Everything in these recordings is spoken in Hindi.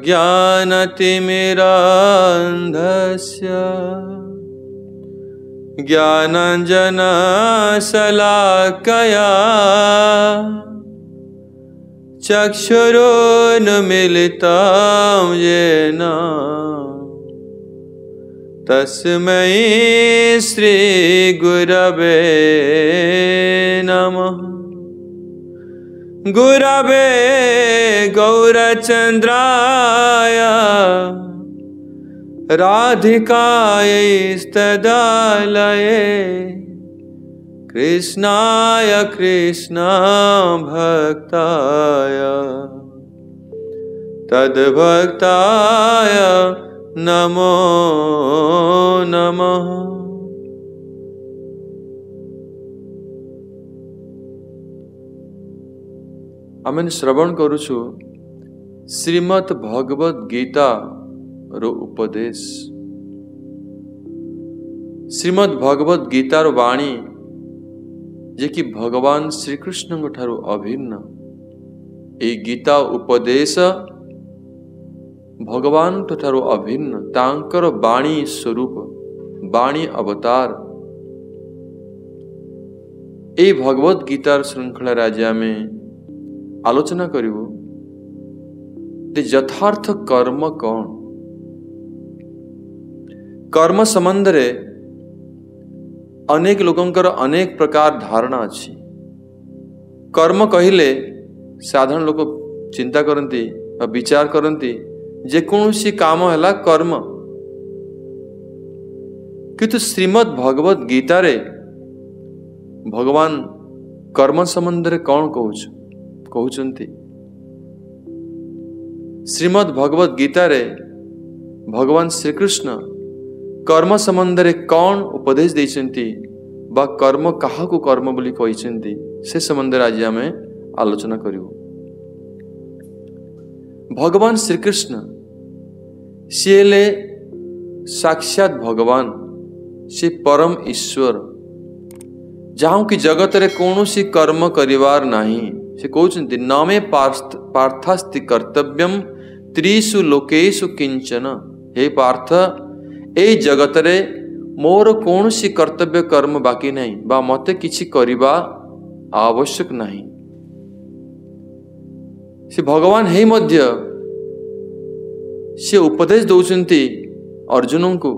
अज्ञानतिमिरान्धस्य ज्ञानाञ्जनशलाकया चक्षुरुन्मीलितं येन तस्मै श्रीगुरवे नमः। गुरवे गौरचन्द्राय राधिकायै कृष्णाय कृष्णभक्ताय तद्भक्ताय नमो नमः। आमे श्रवण करुछु श्रीमद् भगवद गीता रो उपदेश। श्रीमद् भगवद गीतार वाणी जे कि भगवान श्रीकृष्ण ठारू अभिन्न। ए गीता उपदेश भगवान ठारू अभिन्न तांकर वाणी स्वरूप वाणी अवतार। ए भगवद गीतार श्रृंखला राज्य में आलोचना करिवो यथार्थ कर्म कौन। कर्म संबंध रे अनेक लोकंकर अनेक प्रकार धारणा अच्छी। कर्म कहिले साधारण लोक चिंता करती विचार करती जे कौनसी काम है कर्म, किंतु श्रीमद् भगवद गीता रे भगवान कर्म संबंध रे कौन कहउचंती। श्रीमद् भगवद गीता रे भगवान श्रीकृष्ण कर्म संबंध रे कौन उपदेश देइचंती बा कर्म काहाकू कर्म बोली कहिचंती से संबंध रे आज आमे आलोचना करिवो। भगवान श्रीकृष्ण सिएले साक्षात भगवान, से परम ईश्वर जहाँ की जगत रे कौनसी कर्म करिवार नहीं। से कहउचंती न मे पार्थास्ति कर्तव्यम त्रिषु लोकेषु किंचन। हे पार्थ, ए जगत रे मोर कौनसी कर्तव्य कर्म बाकी नहीं बा मते किछि करिबा आवश्यक नहीं। से भगवान हे मध्य से उपदेश दौचंती अर्जुन को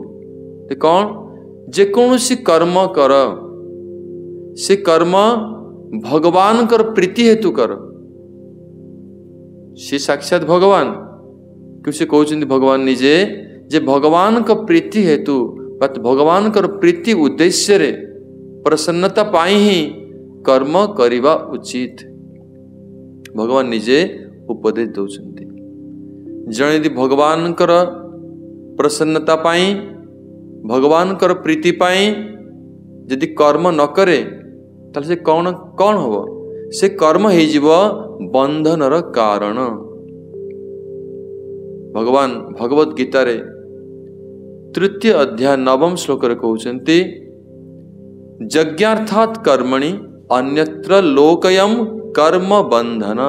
कौन जे कौनसी कर्म कर से कर्म भगवान कर प्रीति हेतु कर। से साक्षात भगवान क्यों से कहउचंती भगवान निजे जे भगवान का प्रीति हेतु भगवान कर प्रीति उद्देश्य रे प्रसन्नता पाई ही कर्म करिबा उचित भगवान निजे उपदेश दौचंती। जणे यदि भगवान कर प्रसन्नता पाई भगवान कर प्रीति पाई यदि कर्म न करे ताले से कौन कौन होबो। से कर्म हे जीवो बंधनर कारण। भगवान भगवद गीता रे तृतीय अध्याय 9 श्लोक रे कहउचंती यज्ञार्थात कर्मणि अन्यत्र लोकयम कर्म बंधन।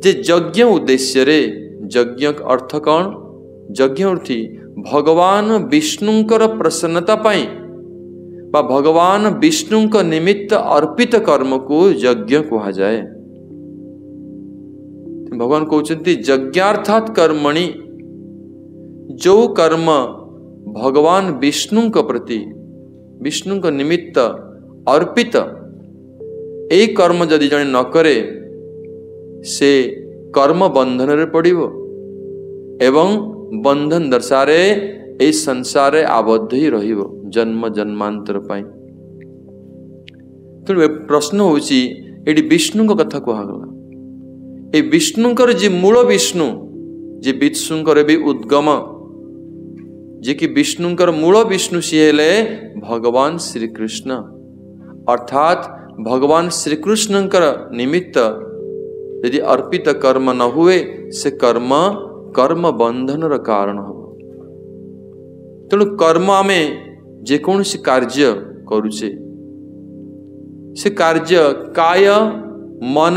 जे यज्ञ उद्देश्य रे यज्ञ अर्थ कौन? यज्ञ अर्थी भगवान विष्णुंकर प्रसन्नता पाई बा भगवान विष्णुंक निमित्त अर्पित कर्म को यज्ञ कहा जाए। भगवान कहउचंती यज्ञार्थात कर्मणि जो कर्म भगवान विष्णु प्रति विष्णु निमित्त अर्पित ए कर्म यदि जने न करे से कर्म बंधन रे पड़िबो एवं बंधन दर्शारे ए संसार आबद्ध ही रहिबो जन्म जन्मांतर पाई। तो प्रश्न होची एडी विष्णु को कथा कहगला। ए विष्णुकर जे मूल विष्णु जे विष्णुकर भी उद्गम जे कि विष्णुकर मूल विष्णु सी हेले भगवान श्रीकृष्ण। अर्थात भगवान श्रीकृष्णकर निमित्त यदि अर्पित कर्म न हुए से कर्म कर्म बंधन कारण हो। तेणु कर्म आमे जेकोसी कार्य करुचे से कार्य काय मन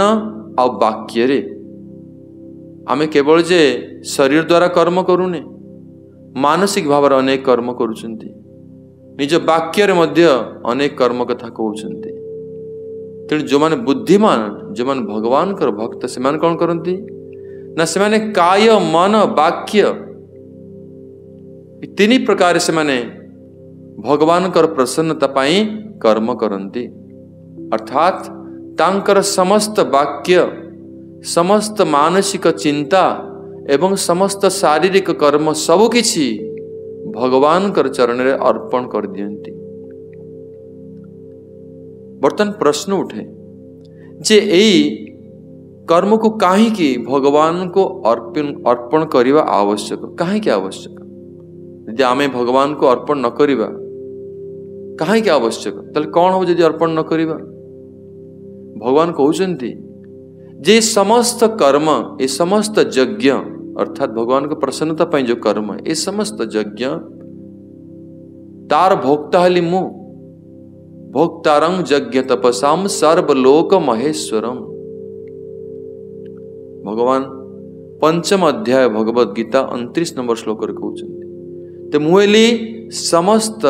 आ वाक्य रे आमे केवल जे शरीर द्वारा कर्म करूने, मानसिक भाव अनेक कर्म करुछंती, निज वाक्य रे मध्य अनेक कर्म कथा कहउछंती। तेणु जो माने बुद्धिमान, जो माने भगवान कर भक्त, से माने कौन करती ना, से माने काय मन वाक्य तीन प्रकार से माने भगवान कर प्रसन्नता पाई कर्म करती। अर्थात तांकर समस्त वाक्य, समस्त मानसिक चिंता एवं समस्त शारीरिक कर्म सबु किछि भगवान कर चरण रे अर्पण कर दियंती। बर्तन प्रश्न उठे जे एई कर्म को काहे कि भगवान को अर्पण करिवा आवश्यक, काहे कि आवश्यक? यदि आमे भगवान को अर्पण न करिवा काहे कि आवश्यक, तले कौन हो यदि अर्पण न करिवा? भगवान कहउचंती जे समस्त कर्म, ये समस्त यज्ञ, अर्थात भगवान को प्रसन्नता पाई जो कर्म, ये समस्त यज्ञ तार भोक्ता हली मु, भोक्तारं यज्ञ तपसाम सर्वलोक महेश्वरम। भगवान पंचम अध्याय भगवद गीता 29 नंबर श्लोक रे कहउचंती ते मुएली समस्त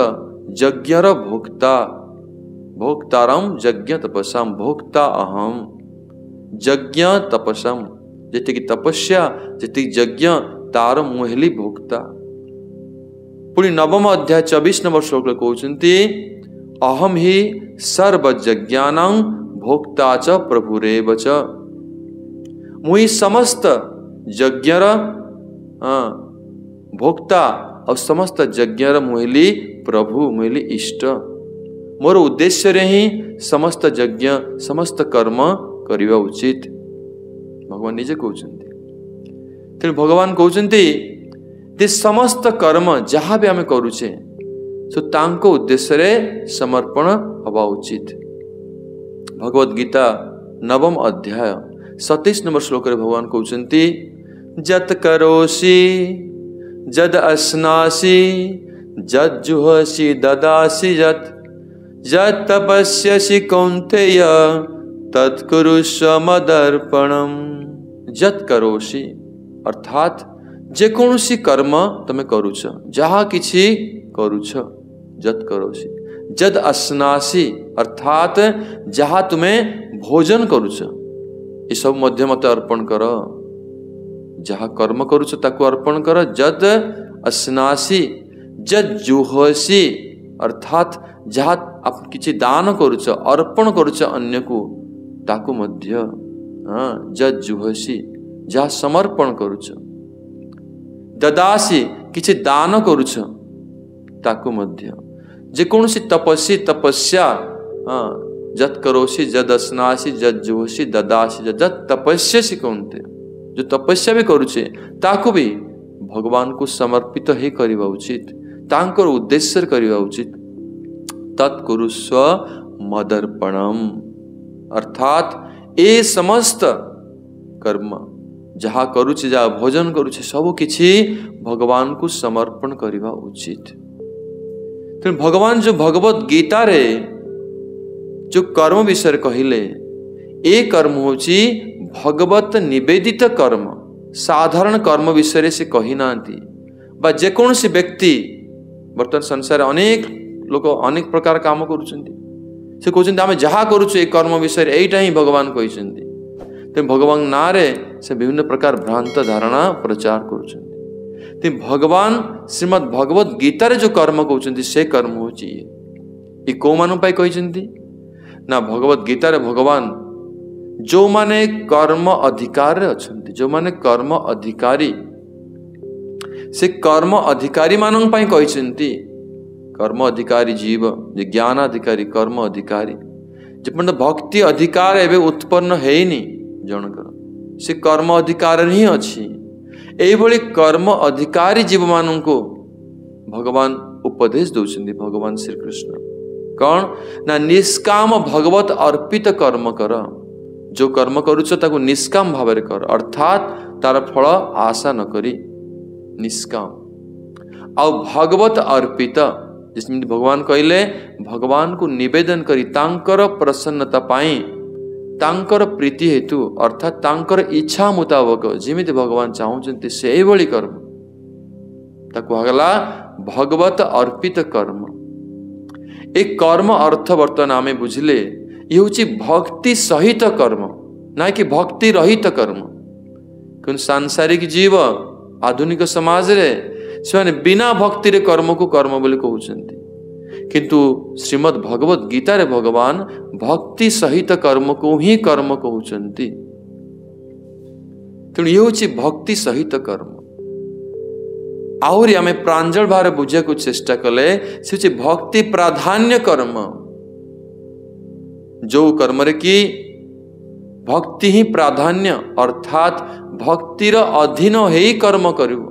यज्ञर भोक्ता, भोक्तारं यज्ञ तपसाम, भोक्ता अहम यज्ञ तपसम, जेते की तपस्या, जेते यज्ञ तार मुहेली भोक्ता। पुणी नवम अध्याय 24 नंबर श्लोक कहउचंती अहम ही सर्व यज्ञानां भोक्ता च प्रभुरेव च। मुई समस्त यज्ञर भोक्ता और समस्त यज्ञर मुहेली प्रभु, मुहेली इष्ट। मोर उद्देश्य रे ही समस्त यज्ञ, समस्त कर्म करिवा उचित, भगवान निजे कहउचंती। तेणु भगवान कहउचंती जे समस्त कर्म जहाँ भी आमे करूचे सो तांको उद्देश्य रे समर्पण हवा उचित। भगवद गीता नवम अध्याय 27 नंबर श्लोक रे भगवान कहउचंती जत करोसि जद अस्नासि जद जुहसि ददासि जत जत तपस्यसि कौन्तेय तत्कुरुष्व मदर्पणम। जत करोसि अर्थात जेकोसी कर्म तमे करूछ, जहाँ किछि करूछ, जत करोसि। जद अस्नासि अर्थात जहाँ तुम्हें भोजन करूछ, ये सब मध्य मते अर्पण कर। जहाँ कर्म करूछ ताको अर्पण कर। जद अस्नासि जद जुहसि अर्थात जहाँ आप किछि दान करूछ, अर्पण करूछ अन्य को, ताकू मध्य जद जुहसि जहाँ समर्पण करूछ। ददासी किछि दान करूछ, ताकू मध्य। जेकोसी तपस्वी तपस्या जत करोसि जद अस्नासि जद जुहसि ददासी जत तपस्यसि कौन्ते, जो तपस्या भी करूछे ताकू भी भगवान को समर्पित ही करिवा उचित, तांकर उद्देश्य करिवा उचित। तत्कुरुस्व मदर्पणम अर्थात ए समस्त कर्म जहाँ करूचे, जहाँ भोजन करूचे, सब किछि भगवान को समर्पण करिवा उचित। तेणु भगवान जो भगवत गीता रे जो कर्म विषय कहले, ए कर्म होची भगवत निवेदित कर्म, साधारण कर्म विषय से कही नांती। बा जेकोसी व्यक्ति वर्तमान संसार अनेक लोक अनेक प्रकार काम करुछंती, से कहते आम जहाँ करुछु ए कर्म विषय एटा ही भगवान कहते। तेणु भगवान ना रे से विभिन्न प्रकार भ्रांत धारणा प्रचार करुछंती। तेणु भगवान श्रीमद् भगवत गीता रे जो कर्म कहते से कर्म होची ये को मान पाई कहते ना, भगवत गीता रे भगवान जो माने कर्म अधिकार रे अछंती, जो माने कर्म अधिकारी, से कर्म अधिकारी मानन पाई कहते। कर्म अधिकारी जीव, ज्ञान अधिकारी कर्म अधिकारी, जब भक्ति अधिकार एवं उत्पन्न हैनी जनकर, से कर्म अधिकार ही अच्छी। एभली कर्म अधिकारी जीव मान को भगवान उपदेश दौरान, भगवान श्री कृष्ण कौन ना निष्काम भगवत अर्पित कर्म कर। जो कर्म करुच ताको निष्काम भाव में कर, अर्थात तार फल आशा न करी निष्काम। आ भगवत अर्पित जिसमें भगवान कहले भगवान को निवेदन करी तांकर प्रसन्नता पाई तांकर प्रीति हेतु अर्थात तांकर इच्छा मुताबक जिमिति भगवान चाहूचंती सेही भली कर्म ताकु हगला भगवत अर्पित कर्म। एक कर्म अर्थ वर्तमान आमे बुझिले ये होची भक्ति सहित कर्म ना कि भक्ति रहित कर्म। क्यों सांसारिक जीव आधुनिक समाज रे से बिना भक्ति रे कर्म को कर्म बोली कहउचंती, किंतु श्रीमद् भगवत गीता रे भगवान भक्ति सहित कर्म को ही कर्म कहउचंती। तेणु ये होची भक्ति सहित कर्म। आहुरी आमे प्रांजल भाव बुझा को चेष्टा कले से होची भक्ति प्राधान्य कर्म, जो कर्म रे की भक्ति ही प्राधान्य अर्थात भक्तिर अधीन हे कर्म करू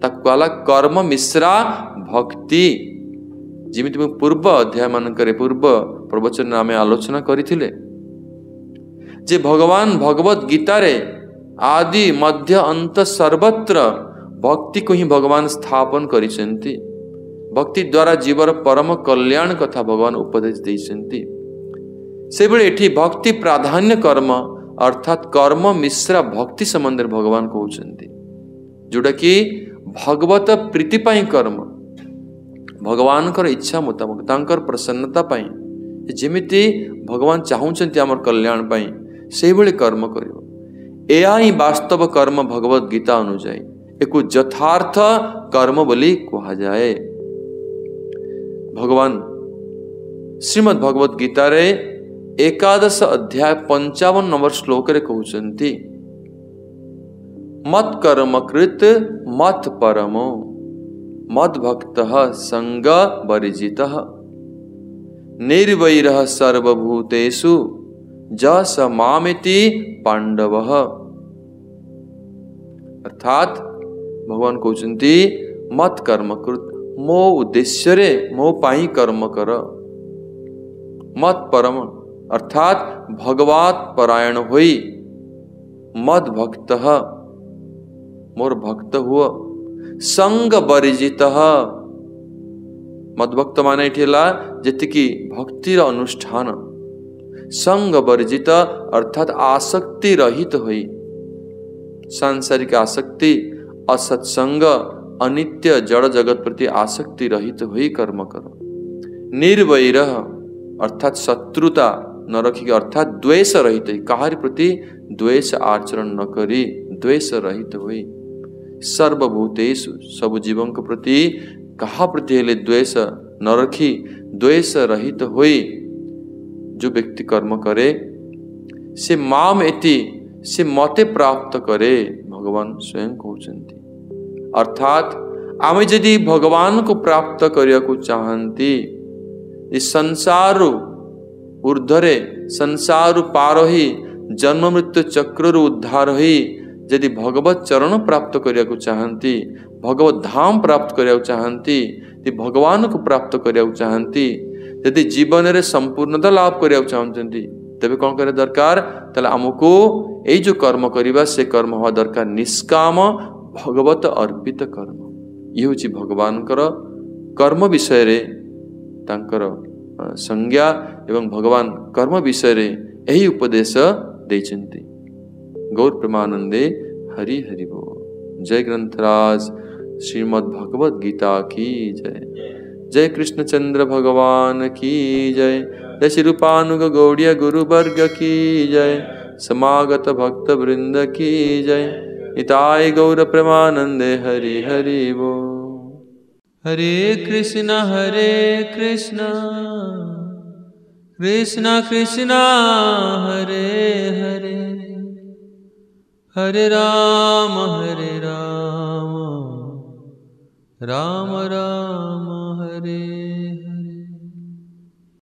ताकु कहला कर्म मिश्रा भक्ति। जिमिति मु पूर्व अध्याय मानकरे पूर्व प्रवचन आमे आलोचना करिथिले जे भगवान भगवत गीता रे आदि मध्य अंत सर्वत्र भक्ति को ही भगवान स्थापन करिसेंती। भक्ति द्वारा जीवर परम कल्याण कथा भगवान उपदेश देइसेंती। से बेले एठी भक्ति प्राधान्य कर्म अर्थात कर्म मिश्रा भक्ति संबंध भगवान कहउचंती, जोटा कि भगवत प्रीति पाई कर्म भगवान कर इच्छा मुताबिक तांकर प्रसन्नता पाई जेमिति भगवान चाहूचंती हमर कल्याण पाई से भली कर्म करिवो। एया ही वास्तव कर्म भगवत गीता अनुଯାयी एक यथार्थ कर्म बोली कहा जाए। भगवान श्रीमद् भगवत गीता रे एकादश अध्याय 55 नंबर श्लोक रे कहउचंती मत कर्म कृत मत परमो मद भक्तः संग वर्जितः निर्वैरः सर्वभूतेषु जस मामिति पांडवः। अर्थात भगवान कहउचंती मत कर्म कृत मो उद्देश्य रे मो पाई कर्म कर। मत परम अर्थात भगवत परायण होई मद भक्तः मोर भक्त हुआ संग वर्जित मदभक्त माने ठेला जतिकी भक्तिर अनुष्ठान संग वर्जित अर्थात आसक्ति रहित होई सांसारिक आसक्ति असत्संग अनित्य जड़ जगत प्रति आसक्ति रहित होई कर्म करो। निर्वैर अर्थात शत्रुता न रखी अर्थात द्वेष रहित काहारि प्रति द्वेष आचरण न करी द्वेष रहित होई सर्वभूतेषु सब जीवों के प्रति कहा प्रति हेले द्वेष न रखी द्वेष रहित होई जो व्यक्ति कर्म करे से माम एति से मते प्राप्त करे भगवान स्वयं कहउचंती। अर्थात आमे यदि भगवान को प्राप्त करिया को चाहंती इस संसार ऊर्ध्वरे संसार पार ही जन्म मृत्यु चक्र उद्धार ही यदि भगवत चरण प्राप्त करिया को चाहंती भगवत धाम प्राप्त करिया को चाहंती यदि भगवान को प्राप्त करिया को चाहंती यदि जीवन रे संपूर्णता लाभ करिया को चाहंती तबे कौन करे दरकार तले हमको ए जो कर्म करिबा से कर्म हुआ दरकार निष्काम भगवत अर्पित कर्म। ये होची भगवान कर कर्म विषय रे तांकर संज्ञा एवं भगवान कर्म विषय रे यही उपदेश देचंती। गौर प्रेमानंदे हरि हरि बोल। जय ग्रंथराज श्रीमद् भगवत गीता की जय। जय कृष्णचंद्र भगवान की जय। जय श्री रूपानुग गौड़िया गुरु वर्ग की जय। समागत भक्त वृंद की जय। हिताय गौर प्रेमानंदे हरि हरि बोल। हरे कृष्ण कृष्ण कृष्ण हरे हरे हरे राम राम राम हरे